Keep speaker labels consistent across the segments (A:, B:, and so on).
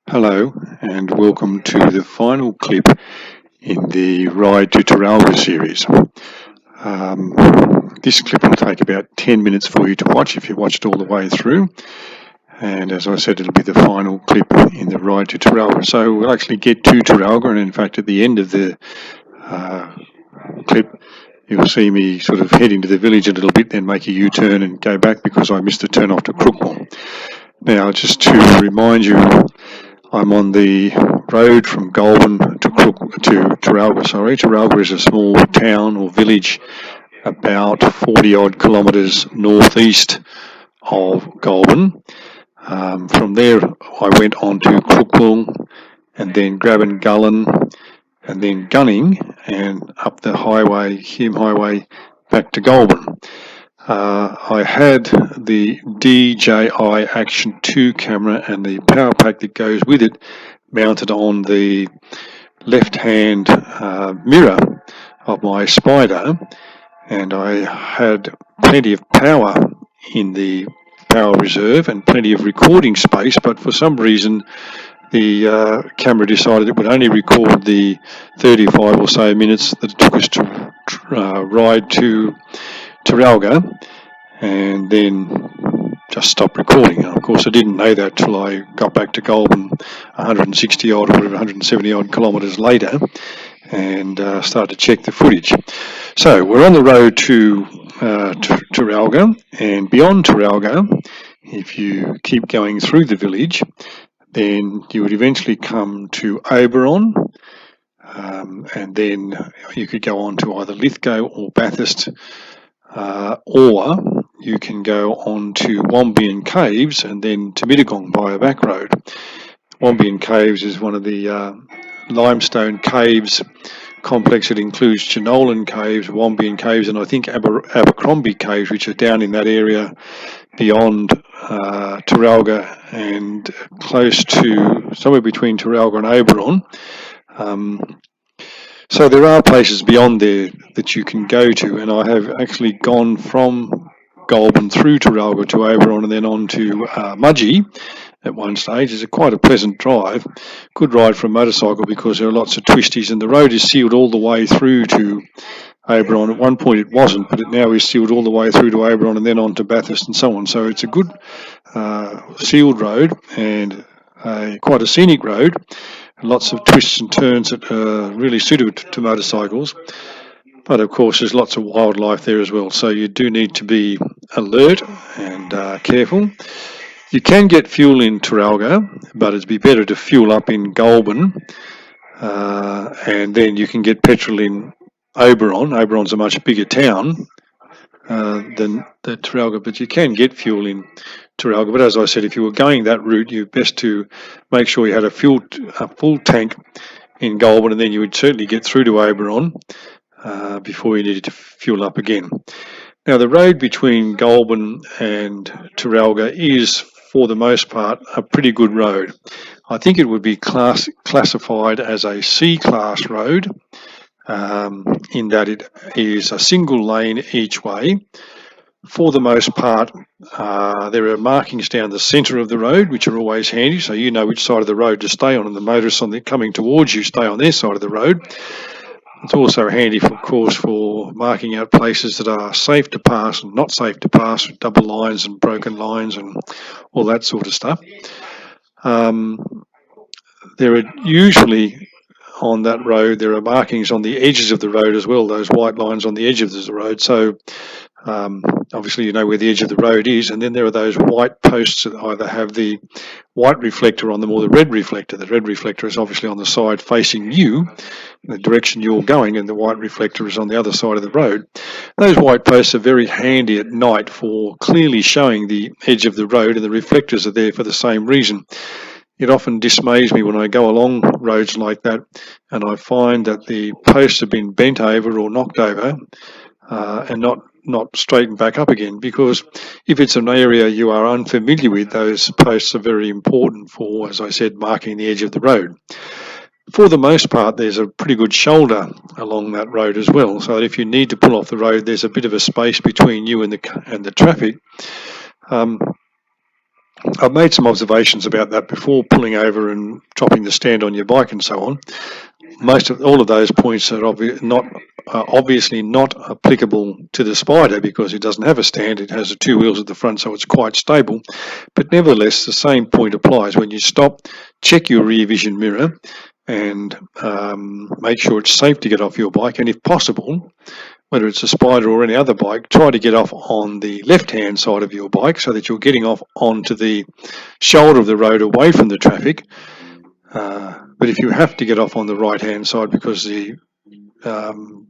A: Hello and welcome to the final clip in the Ride to Taralga series. This clip will take about 10 minutes for you to watch if you watched all the way through, and as I said, it'll be the final clip in the Ride to Taralga. So we'll actually get to Taralga, and in fact at the end of the clip you'll see me sort of heading to the village a little bit, then make a U-turn and go back because I missed the turn off to Crookwell. Now, just to remind you, I'm on the road from Goulburn to Taralga. Taralga is a small town or village about 40 odd kilometres northeast of Goulburn. From there I went on to Crookwell and then Grabbingullen and then Gunning and up the highway, Hume Highway, back to Goulburn. I had the DJI Action 2 camera and the power pack that goes with it mounted on the left-hand mirror of my Spyder, and I had plenty of power in the power reserve and plenty of recording space, but for some reason the camera decided it would only record the 35 or so minutes that it took us to ride to Taralga, and then just stopped recording. And of course I didn't know that till I got back to Goulburn 160 odd or whatever, 170 odd kilometres later, and started to check the footage. So we're on the road to Taralga, and beyond Taralga, if you keep going through the village, then you would eventually come to Oberon, and then you could go on to either Lithgow or Bathurst, or you can go on to Wombeyan Caves and then to Mittagong by a back road. Wombeyan Caves is one of the limestone caves complex. It includes Chinolan Caves, Wombeyan Caves, and I think Abercrombie Caves, which are down in that area beyond Taralga and close to somewhere between Taralga and Oberon. So there are places beyond there that you can go to, and I have actually gone from Goulburn through Taralga to Oberon and then on to Mudgee at one stage. It's quite a pleasant drive, good ride for a motorcycle because there are lots of twisties, and the road is sealed all the way through to Oberon. At one point it wasn't, but it now is sealed all the way through to Oberon and then on to Bathurst and so on. So it's a good sealed road and quite a scenic road. Lots of twists and turns that are really suited to motorcycles, but of course there's lots of wildlife there as well, so you do need to be alert and careful. You can get fuel in Taralga, but it'd be better to fuel up in Goulburn, and then you can get petrol in Oberon. Oberon's a much bigger town than Taralga, but you can get fuel in Taralga. But as I said, if you were going that route, you're best to make sure you had a full tank in Goulburn, and then you would certainly get through to Oberon before you needed to fuel up again. Now, the road between Goulburn and Taralga is, for the most part, a pretty good road. I think it would be classified as a C-class road, in that it is a single lane each way. For the most part, there are markings down the centre of the road, which are always handy, so you know which side of the road to stay on, and the motorists coming towards you stay on their side of the road. It's also handy, of course, for marking out places that are safe to pass and not safe to pass, with double lines and broken lines and all that sort of stuff. There are usually, on that road, there are markings on the edges of the road as well, those white lines on the edge of the road. So obviously you know where the edge of the road is, and then there are those white posts that either have the white reflector on them or the red reflector. The red reflector is obviously on the side facing you, in the direction you're going, and the white reflector is on the other side of the road. Those white posts are very handy at night for clearly showing the edge of the road, and the reflectors are there for the same reason. It often dismays me when I go along roads like that and I find that the posts have been bent over or knocked over and not straightened back up again, because if it's an area you are unfamiliar with, those posts are very important for, as I said, marking the edge of the road. For the most part, there's a pretty good shoulder along that road as well, so that if you need to pull off the road, there's a bit of a space between you and the traffic. I've made some observations about that before pulling over and dropping the stand on your bike and so on. All of those points are obviously not applicable to the Spyder because it doesn't have a stand. It has the two wheels at the front, so it's quite stable. But nevertheless, the same point applies. When you stop, check your rear vision mirror and make sure it's safe to get off your bike. And if possible, whether it's a Spyder or any other bike, try to get off on the left-hand side of your bike so that you're getting off onto the shoulder of the road away from the traffic. But if you have to get off on the right-hand side because the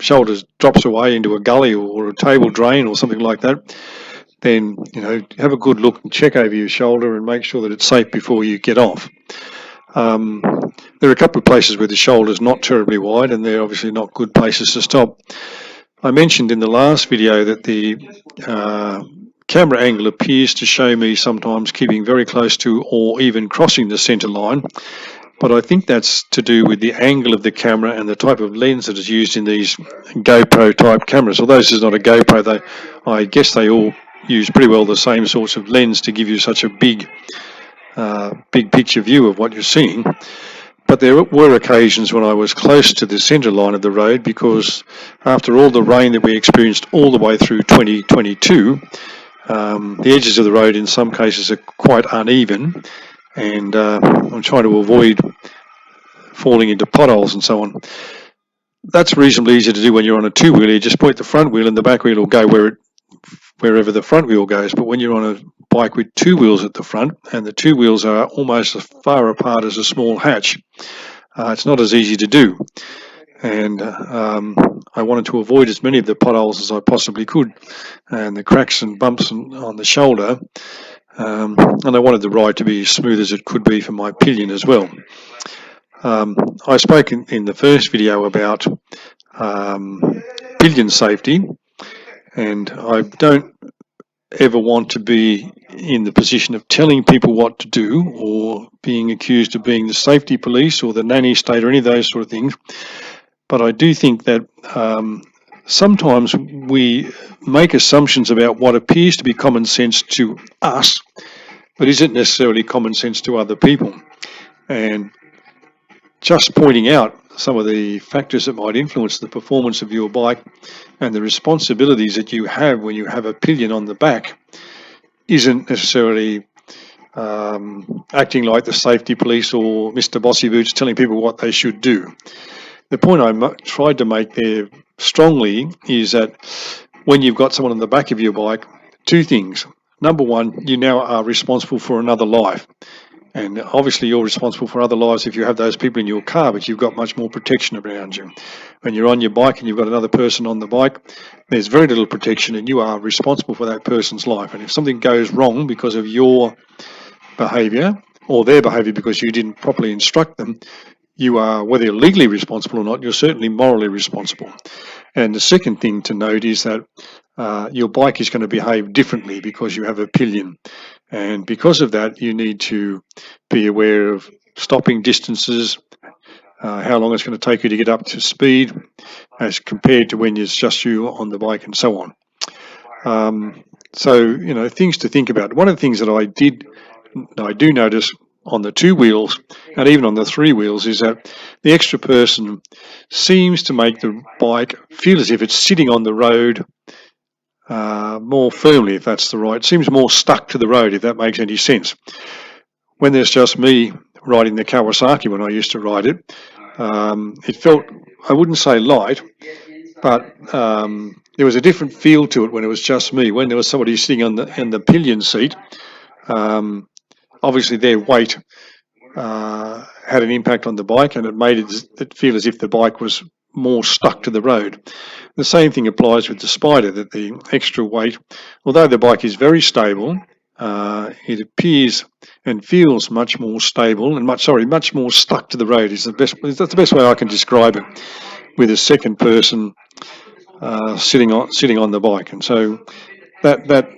A: shoulder drops away into a gully or a table drain or something like that, then have a good look and check over your shoulder and make sure that it's safe before you get off. There are a couple of places where the shoulder's not terribly wide and they're obviously not good places to stop. I mentioned in the last video that the camera angle appears to show me sometimes keeping very close to or even crossing the centre line, but I think that's to do with the angle of the camera and the type of lens that is used in these GoPro type cameras. Although this is not a GoPro, I guess they all use pretty well the same sorts of lens to give you such a big picture view of what you're seeing. But there were occasions when I was close to the centre line of the road because after all the rain that we experienced all the way through 2022, the edges of the road in some cases are quite uneven, and I'm trying to avoid falling into potholes and so on. That's reasonably easy to do when you're on a two-wheeler. You just point the front wheel and the back wheel will go wherever the front wheel goes. But when you're on a bike with two wheels at the front and the two wheels are almost as far apart as a small hatch, it's not as easy to do. And I wanted to avoid as many of the potholes as I possibly could and the cracks and bumps on the shoulder, and I wanted the ride to be as smooth as it could be for my pillion as well. I spoke in the first video about pillion safety, and I don't ever want to be in the position of telling people what to do or being accused of being the safety police or the nanny state or any of those sort of things. But I do think that sometimes we make assumptions about what appears to be common sense to us, but isn't necessarily common sense to other people. And just pointing out some of the factors that might influence the performance of your bike and the responsibilities that you have when you have a pillion on the back isn't necessarily acting like the safety police or Mr. Bossy Boots telling people what they should do. The point I tried to make there strongly is that when you've got someone on the back of your bike, two things. Number one, you now are responsible for another life. And obviously you're responsible for other lives if you have those people in your car, but you've got much more protection around you. When you're on your bike and you've got another person on the bike, there's very little protection and you are responsible for that person's life. And if something goes wrong because of your behaviour or their behaviour because you didn't properly instruct them, you are, whether you're legally responsible or not, you're certainly morally responsible. And the second thing to note is that your bike is going to behave differently because you have a pillion. And because of that, you need to be aware of stopping distances, how long it's going to take you to get up to speed as compared to when it's just you on the bike and so on. So, things to think about. One of the things that I do notice on the two wheels and even on the three wheels is that the extra person seems to make the bike feel as if it's sitting on the road more firmly, if that's the right. It seems more stuck to the road, if that makes any sense. When there's just me riding the Kawasaki when I used to ride it, it felt, I wouldn't say light, but there was a different feel to it when it was just me. When there was somebody sitting in the pillion seat, obviously their weight had an impact on the bike and it made it feel as if the bike was more stuck to the road. The same thing applies with the Spyder, that the extra weight, although the bike is very stable, it appears and feels much more stable and much more stuck to the road. That's the best way I can describe it, with a second person sitting on the bike, and so that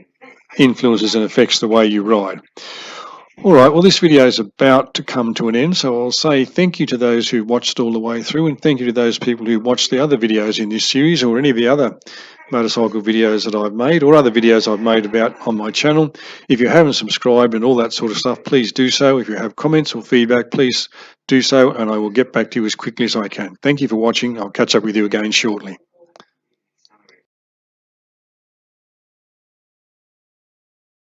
A: influences and affects the way you ride. All right, well, this video is about to come to an end, so I'll say thank you to those who watched all the way through, and thank you to those people who watched the other videos in this series or any of the other motorcycle videos that I've made or other videos I've made about on my channel. If you haven't subscribed and all that sort of stuff, please do so. If you have comments or feedback, please do so, and I will get back to you as quickly as I can. Thank you for watching. I'll catch up with you again shortly.